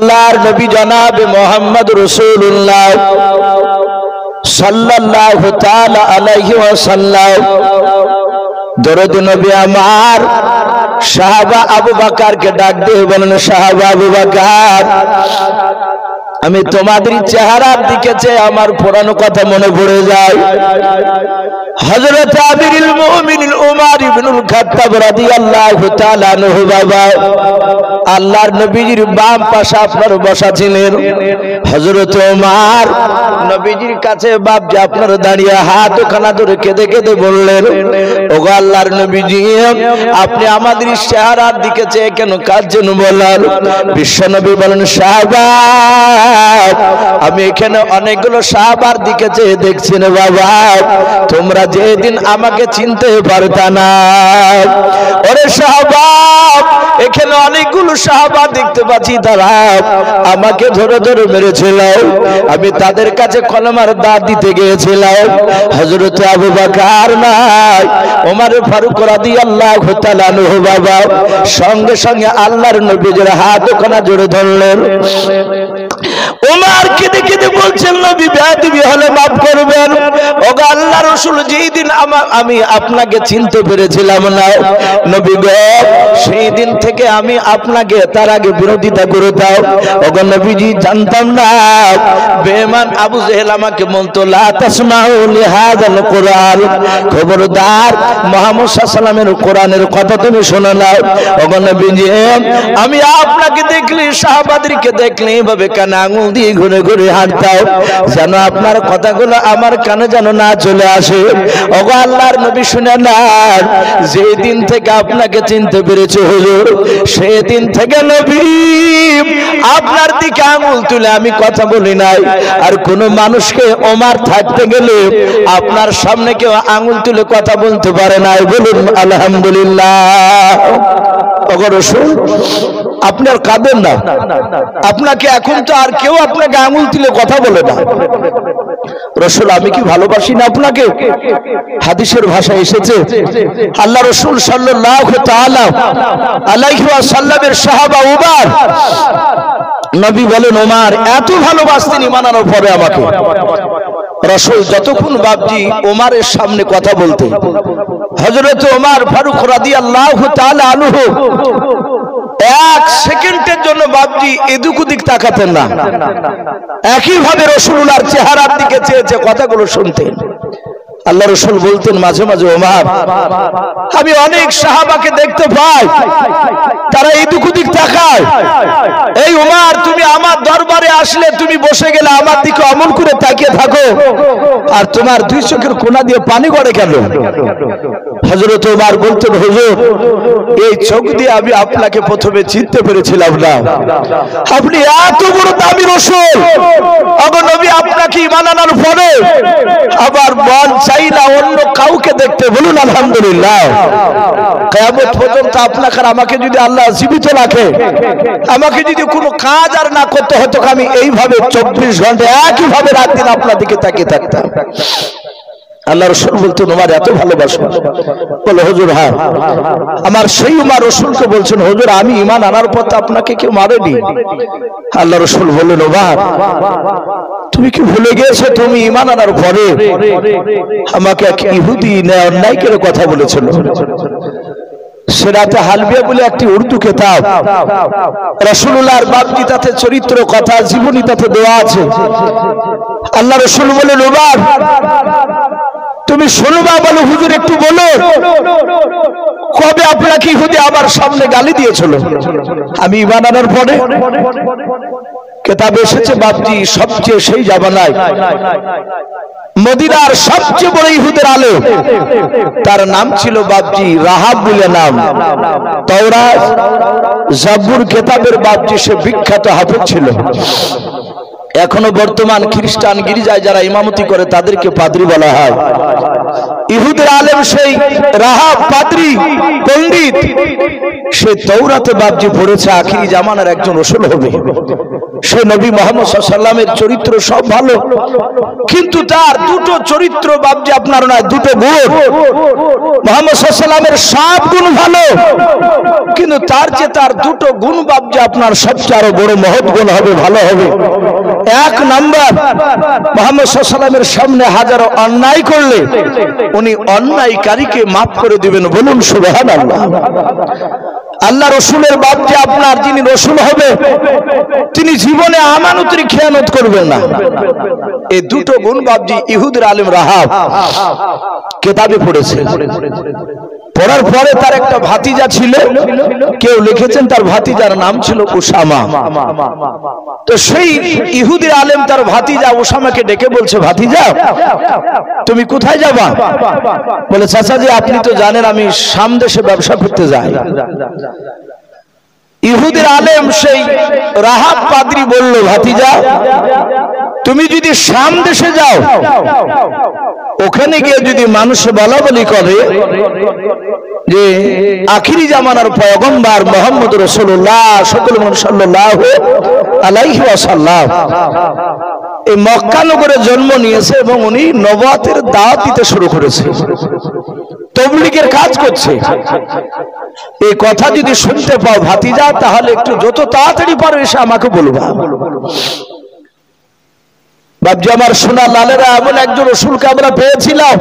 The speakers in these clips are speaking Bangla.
আল্লাহর নবী জনাব মুহাম্মদ রাসূলুল্লাহ সাল্লাল্লাহু তাআলা আলাইহি ওয়াসাল্লাম দরুদ নবী আমার সাহাবা আবু বকরকে ডাক দিয়ে বলেন, সাহাবা আবু বকর, আমি তোমাদের চেহারার দিকে চেয়ে আমার পুরানো কথা মনে পড়ে যায়। হযরত আমিরুল মুমিনিন উমর ইবনুল খাত্তাব রাদিয়াল্লাহু তাআলা আনহু বাবা আল্লাহর নবীজির বাম পাশে আপনার বসা ছিলেন। হযরত ওমর নবীজির কাছে বাপজি আপনার দাঁড়িয়ে হাত খানা ধরে কেঁদে কেঁদে বললেন, ওগো আল্লাহর নবীজি, আপনি আমাদের চেহারার দিকে চেয়ে কেন কাঁদছেন বলেন? বিশ্বনবী বলেন, সাহাবা, আমি এখানে অনেকগুলো সাহাবার দিকে চেয়ে দেখছি না বাবা, তোমরা যেদিন আমাকে চিনতে পারতা না। ওরে সাহাবা, এখানে অনেকগুলো সাহাবা দেখতে পাচ্ছি, তারা আমাকে ধরে ধরে মেরেছিল, আমি তাদের কাছে কলমার দাঁত দিতে গিয়েছিলাম। হযরত আবু বকর নাই, ওমর ফারুক রাদিয়াল্লাহু তাআলা আনহু বাবা সঙ্গে সঙ্গে আল্লাহর নবীর হাত ওখানে জড়ে ধরলেন। ওমর কেঁদে কেঁদে বলছেন, নবী বেয়াদবি হলে মাফ করবেন। ওগো আল্লাহর রাসূল, যেদিন আমি আপনাকে চিনতে পেরেছিলাম না নবী গো, সেই দিন থেকে আমি আপনাকে তার আগে বিরোধিতা করে দাও। ওগো নবীজি, জানতাম না বেঈমান আবু জেহেল আমাকে বলতো, লা তাসমাউ লিহাযাল কুরআন, খবরদার মুহাম্মদ সাল্লাল্লাহু আলাইহি ওয়াসাল্লামের কোরআনের কথা তুমি শোনো না। ওগো নবীজি, আমি আপনাকে দেখলে, সাহাবাদেরকে দেখলে এইভাবে কানে আঙুল দিয়ে ঘুরে ঘুরে হাঁটতাম, যেন আপনার কথাগুলো আমার কানে যেন না চলে আসে। ওগো আল্লাহর নবী, শুনে না, যেদিন থেকে আপনাকে চিনতে পেরেছি হুজুর, সেদিন থেকে নবী আপনার দিকে আঙুল তুলে আমি কথা বলি নাই। আর কোন মানুষকে ওমর থাকতে গেলে আপনার সামনে কেউ আঙুল তুলে কথা বলতে পারে নাই, বলুন আলহামদুলিল্লাহ। ওগো রাসূল, আপনি আর কাঁদেন না, আপনাকে এখন তো আর কেউ আপনাকে আঙুল তুলে কথা বলে না। রাসূল, আমি কি ভালোবাসি না আপনাকে? হাদিসের ভাষায় এসেছে, আল্লাহ রাসূল সাল্লাল্লাহু তাআলা আলাইহি ওয়াসাল্লামের সাহাবা উমর, নবী বলেন, ওমর এত ভালোবাসতেন ঈমান আনার পরে আমাকে। রাসূল যতক্ষণ বাপজি ওমরের সামনে কথা বলতেন, হযরত ওমর ফারুক রাদিয়াল্লাহু তাআলা আনহু এক সেকেন্ডের জন্য বাপজি এদিক ওদিক তাকাতেন না, একইভাবে রাসূলুল্লাহর চেহারার দিকে চেয়ে কথাগুলো শুনতেন। আল্লাহ রাসূল বলতেন মাঝে মাঝে, ওমর, আমি অনেক সাহাবাকে দেখতে পাই তারা এদিক ওদিক তাকায়, এই ওমর তুমি আমার দরবারে আসলে তুমি বসে গেলে আমার দিকে অমন করে তাকিয়ে থাকো, আর তোমার দুই চোখের কোণা দিয়ে পানি গড়ে গেল। হযরত ওমর বলতেন, হুজুর, এই চোখ দিয়ে আমি আপনাকে প্রথমে চিনতে পেরেছিলাম না, আপনি এত বড় দামি রাসূল। ওগো নবী, আপনাকে ঈমান আনার পরে আবার মন চাই না অন্য কাউকে দেখতে, বলুন আলহামদুলিল্লাহ। কিয়ামত পর্যন্ত আপনাকে আর আমাকে যদি আল্লাহ জীবিত রাখে, আমাকে যদি কোনো কাজ আর না করতে হতো, আমি এইভাবে 24 ঘন্টা একইভাবে রাত দিন আপনার দিকে তাকিয়ে থাকতাম। আল্লাহ রাসূল বলতেন, ওমর এত ভালোবাসো? বলে, হুজুর হ্যাঁ। আমার সেই ওমর রাসূলকে বলছেন, হুজুর আমি ঈমান আনার পর আপনাকে কেউ মারেনি। আল্লাহ রাসূল বললেন, ওমর তুমি কি ভুলে গিয়েছো, তুমি ঈমান আনার পরে আমাকে এক ইহুদি অন্যায় করে কথা বলেছিল। সিরাতে হালবিয়া বলে একটি উর্দু কিতাব, রাসূলুল্লাহর বাপজি তাতে চরিত্র কথা জীবনী তাতে দেওয়া আছে। আল্লাহ রাসূল বলেন, ওমর তুমি শুনবা? বলো, হুজুর একটু বলো, কবে আপনাকে ইহুদি আমার সামনে গালি দিয়েছিল আমি ঈমান আনার পরে? কিতাবে এসেছে বাপজি সবচেয়ে সেই জামানায় মদিনার সবচেয়ে বড় ইহুদের আলেম, তার নাম ছিল বাপজি রাহাব বলে নাম। তাওরাত জাবুর কিতাবের বাপজি সে বিখ্যাত হাফেজ ছিল। এখনো বর্তমান খ্রিস্টান গির্জায় যারা ইমামতি করে তাদেরকে পাদ্রী বলা হয়। ইহুদের আলেম সেই রাহাব পাদ্রী পণ্ডিত, সে তৌরাতে বাপজি পড়েছে আখিরি জামানার একজন রাসূল হবে। সে নবী মুহাম্মদ সাল্লাল্লাহু আলাইহি ওয়াসাল্লামের চরিত্র সব ভালো, কিন্তু তার দুটো চরিত্র বাপজি আপনার নয়, দুটো গুণ। মুহাম্মদ সাল্লাল্লাহু আলাইহি ওয়াসাল্লামের সব গুণ ভালো, কিন্তু তার যে তার দুটো গুণ বাপজি আপনার সবচেয়ে আরো বড় মহৎ গুণ হবে, ভালো হবে। এক নাম্বার, মুহাম্মদ সাল্লাল্লাহু আলাইহি ওয়াসাল্লামের সামনে হাজারো অন্যায় করলে উনি অন্যায়কারীকে মাফ করে দিবেন, বলুন সুবহানাল্লাহ। আল্লাহ রসুলের বাপ যে আপনার যিনি রসুল হবে, তিনি জীবনে আমানতের খেয়ানত করবেন না। এই দুটো গুণ বাপজি ইহুদের আলেম রাহাব কিতাবে পড়েছে। পড়ার পরে তার একটা ভাতিজা ছিল, কেউ লিখেছেন তার ভাতিজার নাম ছিল উসামা। তো সেই ইহুদি আলেম তার ভাতিজা উসামাকে ডেকে বলছে, ভাতিজা তুমি কোথায় যাবা? বলে, চাচা জি আপনি তো জানেন আমি শাম দেশে ব্যবসা করতে যাই। ইহুদির আলেম সেই রাহাব পাদ্রী বলল, ভাতিজা তুমি যদি শাম দেশে যাও, ওখানে গিয়ে যদি মানুষ বলা বলি করে যে আখিরি জামানার পয়গম্বর মুহাম্মদ রাসূলুল্লাহ সাল্লাল্লাহু আলাইহি ওয়াসাল্লাম এই মক্কা নগরে জন্ম নিয়েছে এবং উনি নবুয়তের দাওয়াত দিতে শুরু করেছে, তাবলীগের কাজ করছে, এই কথা যদি শুনতে পাও ভাতিজা, তাহলে একটু যত তাড়াতাড়ি পারো এসে আমাকে বলবা। বাপজি আমার সোনা লালেরা, এমন একজন রসুলকে আমরা পেয়েছিলাম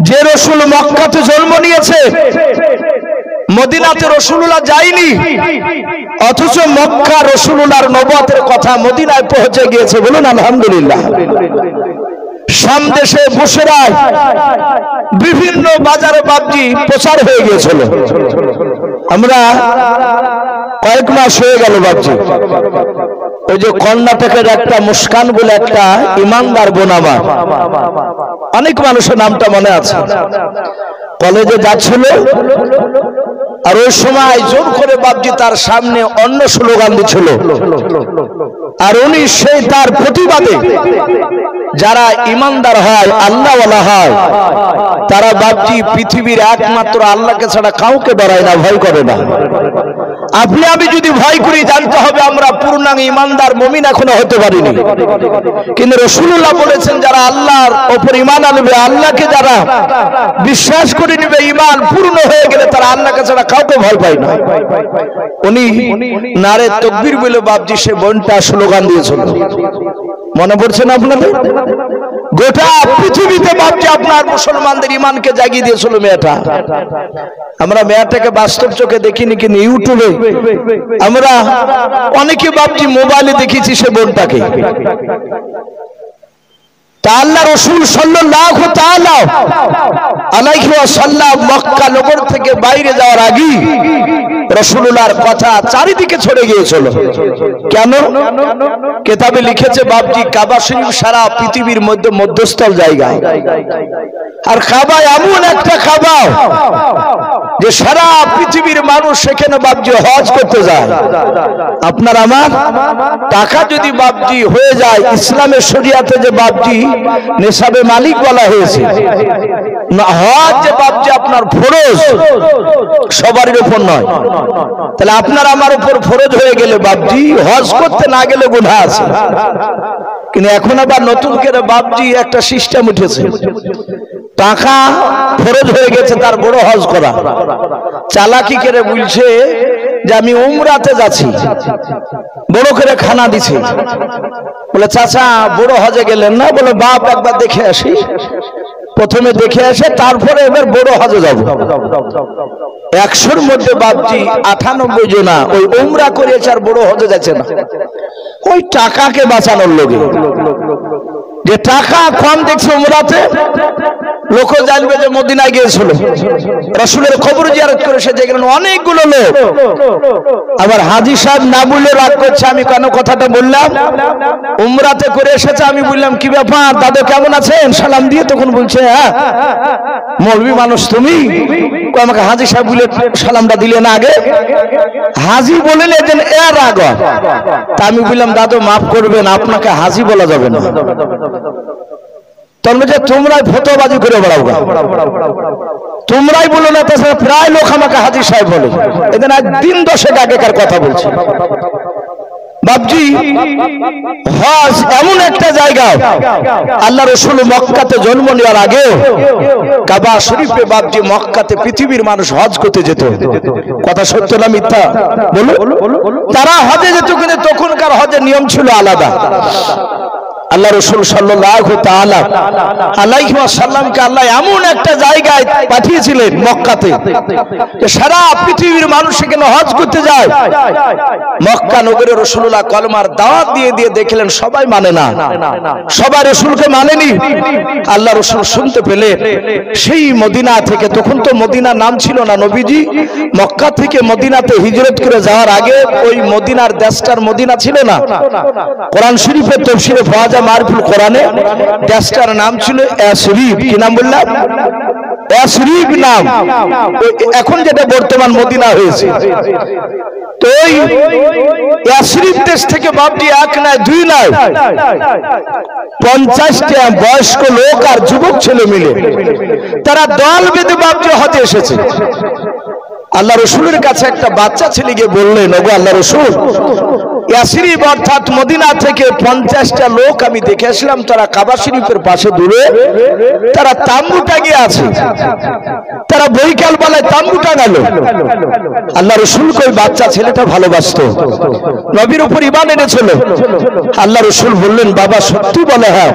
যে রসুল মক্কাতে জন্ম নিয়েছে, মদিনাতে রাসূলুল্লাহ যায়নি, অথচ মক্কা রাসূলুল্লাহর নবুয়তের কথা মদিনায় পৌঁছে গিয়েছে, বলুন আলহামদুলিল্লাহ। শাম দেশে বুশরায় বিভিন্ন বাজারে বাপজি প্রচার হয়ে গিয়েছিল। আমরা কয়েক মাস হয়ে গেল বাপজি, ওই যে কর্ণাটকের একটা মুস্কান বলে একটা ইমানদার বোন আমার, অনেক মানুষের নামটা মনে আছে, কলেজে যাচ্ছিল, আর ওই সময় জোর করে বাপজি তার সামনে অন্য স্লোগান দিচ্ছিল, আর উনি সেই তার প্রতিবাদে যারা ইমানদার হয়, আল্লাহওয়ালা হয়, তারা বাপজি পৃথিবীর একমাত্র আল্লাহকে ছাড়া কাউকে ডরায় না, ভয় করে না। আপনি আমি যদি ভয় করি, জানতে হবে আমরা পূর্ণাঙ্গ ইমানদার মুমিন এখনো হতে পারিনি। কিন্তু রাসূলুল্লাহ বলেছেন, যারা আল্লাহর উপর ঈমান আনবে, আল্লাহকে যারা বিশ্বাস করে নেবে, ঈমান পূর্ণ হয়ে গেলে তারা আল্লাহকে ছাড়া কাউকে ভয় পায় না। উনি নারে তাকবীর বলে বাপজি সে বোনটা স্লোগান দিয়েছিল, মনে পড়ছে না আপনাদের? গোটা পৃথিবীতে বাপজি আপনার মুসলমানদের ঈমানকে জাগিয়ে দিয়েছিল মেয়েটা। আমরা মেয়েটাকে বাস্তব চোখে দেখিনি, কিন্তু ইউটিউবে আমরা অনেকে বাপজি মোবাইলে দেখেছি সে বোনটাকে। আল্লাহ রাসূল সাল্লাল্লাহু তাআলা আলাইহি ওয়াসাল্লাম মক্কা নগর থেকে বাইরে যাওয়ার আগে রাসূলুল্লাহর কথা চারিদিকে ছড়ে গিয়েছিল। কেন? কিতাবে লিখেছে বাপজি কাবা শরীফ সারা পৃথিবীর মধ্যে মধ্যস্থল জায়গা, আর কাবা এমন একটা কাবা যে সারা পৃথিবীর মানুষ সেখানে বাপজি হজ করতে যায়। আপনার আমার টাকা যদি বাপজি হয়ে যায়, ইসলামের শরিয়াতে যে বাপজি নেশাবে মালিক বলা হয়েছে, হজ যে বাপজি আপনার ফরজ, সবার উপর নয়। তাহলে আপনার আমার উপর ফরজ হয়ে গেলে বাপজি হজ করতে না গেলে গুনাহ আছে। কিন্তু এখন আবার নতুন করে বাপজি একটা সিস্টেম উঠেছে, টাকা ফরজ হয়ে গেছে তার বড় হজ করা। চালাকি করে বলছে যে আমি উমরাতে যাচ্ছি, বড় করে খানা দিছে। বলে চাচা বড় হজে গেলেন না? বলে বাপ একবার দেখে আসি। প্রথমে দেখে আসে, তারপরে এবার বড় হজে যাব। 100-র মধ্যে বাপজি 98 জনা ওই উমরা করেছে আর বড় হজে যাচ্ছে না। ওই টাকাকে বাঁচানোর লোকে, যে টাকা কম দেখছে উমরাতে, লোক জানবে যে মদিনায় গিয়েছিল, রাসূলের কবর জিয়ারত করেছে, যেখানে অনেকগুলো লোক। আবার হাজী সাহেব না বললে রাগ করছে, আমি কেন কথাটা বললাম, উমরাতে করে এসেছে। আমি বললাম কি ব্যাপার দাদা, কেমন আছেন? সালাম দিয়ে তখন বলছে, হ্যাঁ মৌলভী মানুষ তুমি, আমাকে হাজী সাহেব বলে সালামটা দিলে না আগে? হাজী বলেন এদিন এর রাগ। তা আমি বললাম দাদু মাফ করবেন, আপনাকে হাজী বলা যাবে না। তোমরাই ফতোয়াবাজি করে বেড়াও, তোমরাই বলো না, তাছাড়া প্রায় লোক আমাকে হাজী সাহেব বলে। এখানে দিন 10 আগেকার কথা বলছি বাবজি। হজ এমন একটা জায়গা, আল্লাহ রাসূল মক্কাতে জন্ম নেওয়ার আগে কাবা শরীফে বাবজি মক্কাতে পৃথিবীর মানুষ হজ করতে যেত। কথা সত্য না মিথ্যা বলো? তারা হজে যেত, কিন্তু তখনকার হজের নিয়ম ছিল আলাদা। আল্লাহ রাসূল সাল্লাল্লাহু তাআলা আলাইহি ওয়াসাল্লামকে আল্লাহ এমন একটা জায়গায় পাঠিয়েছিলেন মক্কাতে, সারা পৃথিবীর মানুষ সেখানে হজ করতে যায়। মক্কা নগরে রাসূলুল্লাহ কলমার দাওয়াত দিয়ে দিয়ে দেখলেন সবাই মানে না, সবাই রাসূলকে মানেনি। আল্লাহ রাসূল শুনতে পেলেন সেই মদিনা থেকে, তখন তো মদিনার নাম ছিল না, নবীজি মক্কা থেকে মদিনাতে হিজরত করে যাওয়ার আগে ওই মদিনার দেশটার মদিনা ছিল না। কোরআন শরীফের তাফসীরে পাওয়া যায় মারফুল কোরআনে দেশটার নাম ছিল ইয়াসরিব। কি নাম বললাম? ইয়াসরিব নাম, এখন যেটা বর্তমান মদিনা হয়েছে। তো ওই ইয়াসরিব দেশ থেকে বাবজি এক নয় দুই নয় 50টা বয়স্ক লোক আর যুবক ছেলে মিলে তারা দল বেঁধে বাবজি হজে এসেছে। আল্লাহ রাসূলের কাছে একটা বাচ্চা ছেলে গিয়ে বললেন, ওগো আল্লাহ রাসূল, ইয়াসরিব অর্থাৎ মদিনা থেকে 50টা লোক আমি দেখে আসলাম, তারা কাবা শরীফের পাশে দূরে তারা তাম্বু টাঙিয়ে আছে, তারা বৈকাল বেলায় তাম্বু টাঙালো। আল্লাহ রাসূল কই বাচ্চা ছেলেটা ভালোবাসতো, নবীর উপর ঈমান এনেছিল। আল্লাহ রাসূল বললেন, বাবা সত্যি বলে? হ্যাঁ।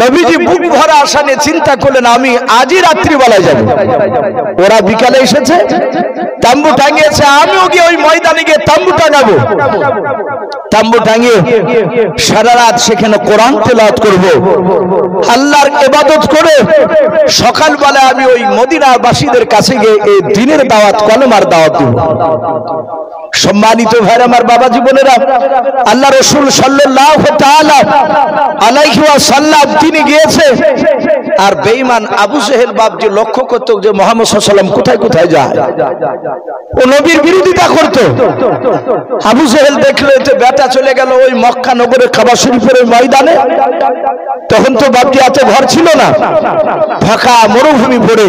নবীজি বুক ভরা আশা নিয়ে চিন্তা করলেন, আমি আজই রাত্রি বেলায় যাব। ওরা বিকালে এসেছে, তাম্বু টাঙিয়েছে, আমিও গিয়ে ওই ময়দানে গিয়ে তাম্বু টাঙাবো। তাম্বু টাঙিয়ে সারা রাত সেখানে কোরআন তেলাওয়াত করব, আল্লাহর ইবাদত করে সকালবেলা আমি ওই মদিনাবাসীদের কাছে গিয়ে এই দ্বীনের দাওয়াত, কলেমার দাওয়াত দেব। সম্মানিত ভাইরা আমার, বাবা জীবনেরা, আল্লাহ রাসূল সাল্লাল্লাহু তাআলা আলাইহি ওয়াসাল্লাম তিনি গিয়েছে, আর বেঈমান আবু জেহেল বাপজি লক্ষ্য করত যে মুহাম্মদ সাল্লাল্লাহু আলাইহি ওয়াসাল্লাম কোথায় কোথায় যায়, ও নবীর বিরোধিতা করত। আবু জেহেল দেখলো যে বেটা চলে গেল ওই মক্কা নগরের কাবা শরীফের ওই ময়দানে। তখন তো বাপজি এত ঘর ছিল না, ফাঁকা মরুভূমি পড়ে।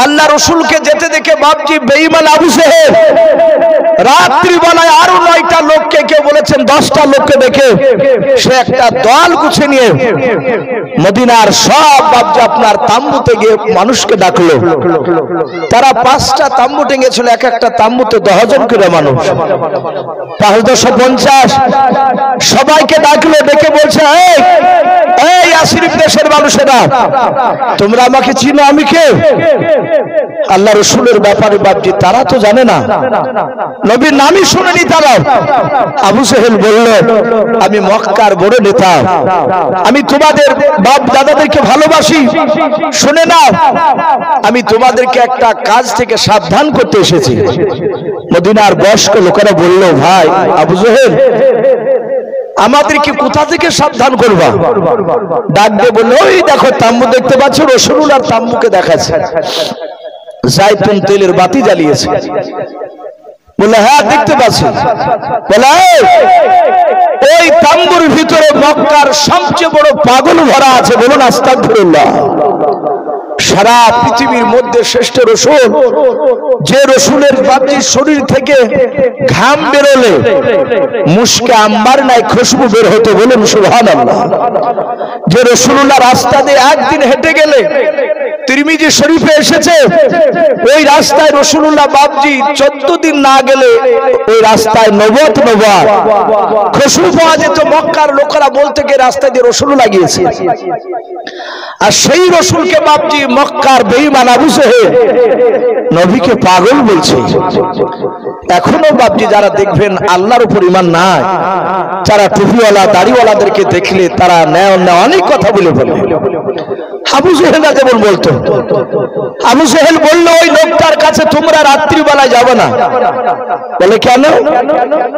আল্লাহ রাসূলকে যেতে দেখে বাপজি বেঈমান আবু জেহেল রাত্রি বেলায় আরো 9টা লোককে, কেউ বলেছেন 10টা লোককে দেখে সে একটা দল গুছিয়ে নিয়ে মদিনার সব বাপজি আপনার তাম্বুতে গিয়ে মানুষকে ডাকলো। তারা 5টা তাম্বু টেঙেছিল, এক একটা তাম্বুতে 10 জন করে মানুষ, 550 সবাইকে ডাকলো। ডেকে বলছে, এই ইয়াসরিব দেশের মানুষেরা, তোমরা আমাকে চিনো, আমি কে? আল্লাহ রাসূলের ব্যাপারে বাপজি তারা তো জানে না, নবীর নামই শুনেনি তারা। আবু জেহেল বলল, আমি মক্কার বড় নেতা, আমি তোমাদের বাপ দাদাদেরকে ভালোবাসি, শুনে নাও, আমি তোমাদেরকে একটা কাজ থেকে সাবধান করতে এসেছি। মদিনার বয়স্ক লোকেরা বলল, ভাই আবু জেহেল, আমাদেরকে কোথা থেকে সাবধান করবা? ডাক দিয়ে বললো, ওই দেখো তাম্বু দেখতে পাচ্ছ, রাসূলুল্লাহর তাম্বুকে দেখাচ্ছে, জাইতুন তেলের বাতি জ্বালিয়েছে। বলে, হ্যাঁ দেখতে পাচ্ছি। বলে, ওই তাম্বুর ভিতরে মক্কার সবচেয়ে বড় পাগল ভরা আছে, বলুন আস্তাগফিরুল্লাহ। সারা পৃথিবীর মধ্যে শ্রেষ্ঠ রাসূল, যে রাসূলের বাপজি শরীর থেকে ঘাম বেরোলে মুশকে আম্বার নাই খুশবু বের হতো, বলুন সুবহানাল্লাহ। যে রাসূলুল্লাহ রাস্তা দিয়ে একদিন হেঁটে গেলে, তিরমিজি শরীফে এসেছে, ওই রাস্তায় রাসূলুল্লাহ বাপজি 14 দিন না গেলে ওই রাস্তায় নবত খুশবু পাওয়া যেত। মক্কার লোকেরা বলতে গিয়ে রাস্তায় দিয়ে রাসূলুল্লাহ গিয়েছে, আর সেই রাসূলকে বাপজি মক্কার বেঈমান আবু জেহেল নবীকে পাগল বলছে। এখনো বাপজি যারা দেখবেন আল্লাহর উপর ঈমান নাই, যারা টুপিওয়ালা দাড়িওয়ালাদেরকে দেখলে তারা অনেক কথা বলে ফেলে। আবু জেহেল যেমন বলতো, আবু জেহেল বলল, ওই লোকটার কাছে তোমরা রাত্রিবেলায় যাবে না। বলে, কেন?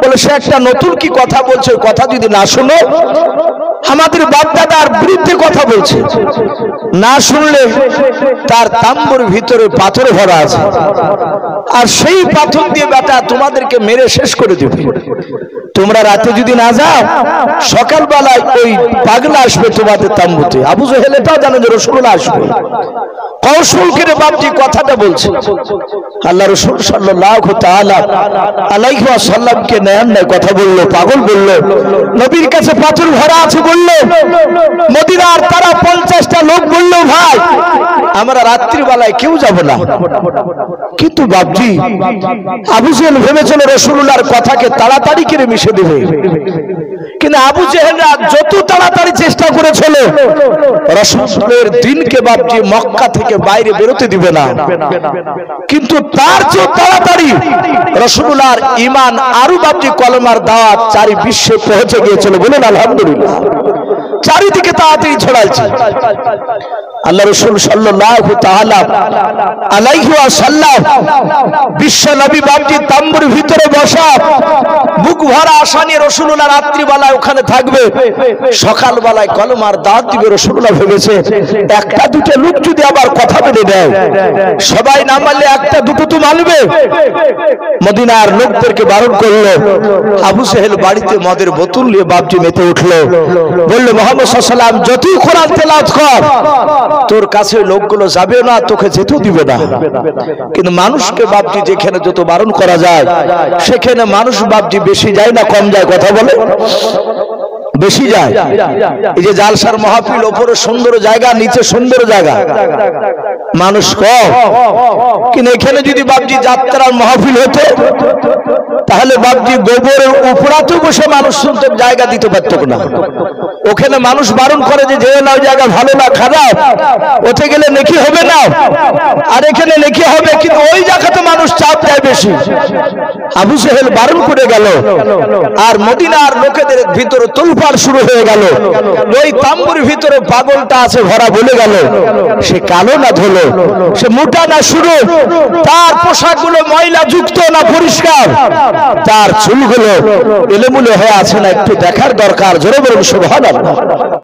বলে, সে একটা নতুন কি কথা বলছে, কথা যদি না শোনো আমাদের বাপদাদার বিরুদ্ধে কথা বলছে, না শুনলে তার তাম্বুর ভিতরে পাথর ভরা আছে, আর সেই পাথর দিয়ে বেটা তোমাদেরকে মেরে শেষ করে দেবে। তোমরা রাতে যদি না যাও, সকালবেলায় ওই পাগলা আসবে তোমাদের তাম্বুতে। আবু জেহেল এটাও জানে যে রাসূলুল্লাহ আসবে, কৌশল করে বাপজি কথাটা বলছে। আল্লাহ রাসূল সাল্লাল্লাহু তাআলা আলাইহি ওয়াসাল্লামকে নেন না কথা বললো, পাগল বললো, নবীর কাছে পাথর ভরা আছে বললো। মদিনার তারা 50টা লোক বললো, ভাই আমরা রাত্রিবেলায় কেউ যাব না। কিন্তু বাপজি আবু জেহেল ভেবেছিল রাসূলুল্লাহর কথাকে তাড়াতাড়ি করে মিশে দেবে, কিন্তু আবু জেহেলরা যত তাড়াতাড়ি চেষ্টা করেছিল রাসূলের দিনকে বাপজি মক্কা থেকে বাইরে বেরোতে দিবে না, কিন্তু তার চেয়ে তাড়াতাড়ি রাসূলুল্লাহর ঈমান আরো বাপজি কলমার দাওয়াত চারি বিশ্বে পৌঁছে গিয়েছিল। বলুন আলহামদুলিল্লাহ। চারিদিকে তাড়াতাড়ি ছড়াইছে। আল্লাহ রাসূল সাল্লাল্লাহু তাআলা আলাইহি ওয়াসাল্লাম বিশ্ব নবী বাপজি তাম্বুর ভিতরে বসা, বুক ভরা আশা নিয়ে রাসূলুল্লাহ রাত্রিবেলায় ওখানে থাকবে, সকালবেলায় কলমার দাওয়াত দিবে। রাসূলুল্লাহ ভেবেছে একটা দুটো লোক যদি আবার কথা বলে দেয়, সবাই না মানলে একটা দুটো তো মানবে। মদিনার লোকদেরকে বারণ করলো। আবু জেহেল বাড়িতে মদের বোতল নিয়ে বাপজি মেতে উঠলো, বললো মুহাম্মদ সাল্লাল্লাহু আলাইহি ওয়াসাল্লাম যতই কোরআন তেলাওয়াত কর, তোর কাছে লোকগুলো যাবে না, তোকে যেতেও দিবে না। কিন্তু মানুষকে বাপজি যেখানে যত বারণ করা যায়, সেখানে মানুষ বাপজি বেশি যায় না কম যায়? কথা বলে বেশি যায়। এই যে জালসার মাহফিল, ওপরে সুন্দর জায়গা, নিচে সুন্দর জায়গা, মানুষ কম। কিন্তু এখানে যদি বাপজি যাত্রার মাহফিল হতো, তাহলে বাপজি গোবরের উপরাতে বসে মানুষ শুনতে জায়গা দিতে পারত না। ওখানে মানুষ বারণ করে যে যেও না, ওই জায়গা ভালো না, খারাপ, ওতে গেলে নেকি হবে না, আর এখানে নেকি হবে, কিন্তু ওই জায়গাতে মানুষ চাপ দেয় বেশি। আবু জেহেল বারণ করে গেল, আর মদিনার লোকেদের ভিতরে তোলপাড় শুরু হয়ে গেল। ওই তাম্বুর ভিতরে পাগলটা আছে ভরা, বলে গেল সে কালো না ধুলো, সে মোটা না সরু, তার পোশাকগুলো ময়লা যুক্ত না পরিষ্কার, তার চুলগুলো এলোমেলো হয়ে আছে না একটু দেখার দরকার। জোরে বলুন সুবহানাল্লাহ।